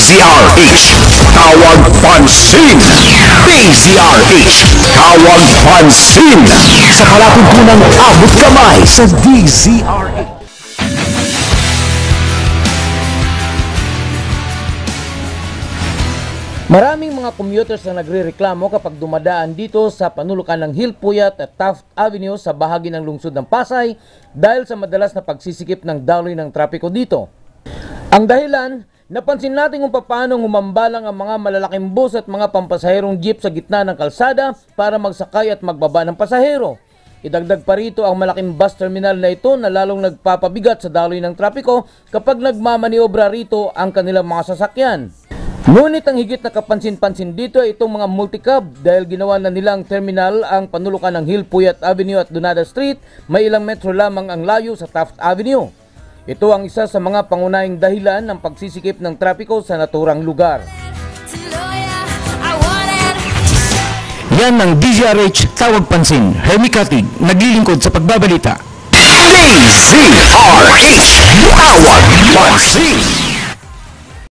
DZRH, Tawag Pansin! DZRH, Tawag Pansin! Sa palatuntunang abot kamay sa DZRH. Maraming mga commuters na nagrereklamo kapag dumadaan dito sa panulukan ng Hilpuyat at Taft Avenue sa bahagi ng lungsod ng Pasay dahil sa madalas na pagsisikip ng daloy ng trapiko dito. Ang dahilan, napansin natin kung paano humambalang ang mga malalaking bus at mga pampasaherong jeep sa gitna ng kalsada para magsakay at magbaba ng pasahero. Idagdag pa rito ang malaking bus terminal na ito na lalong nagpapabigat sa daloy ng trapiko kapag nagmamaniobra rito ang kanilang mga sasakyan. Ngunit ang higit na kapansin-pansin dito ay itong mga multicab dahil ginawa na nilang terminal ang panulukan ng Hilpuyat Avenue at Donada Street, may ilang metro lamang ang layo sa Taft Avenue. Ito ang isa sa mga pangunahing dahilan ng pagsisikip ng trapiko sa naturang lugar. Yan ang DZRH Tawag Pansin. Hermie Katig, naglilingkod sa pagbabalita. DZRH Tawag Pansin!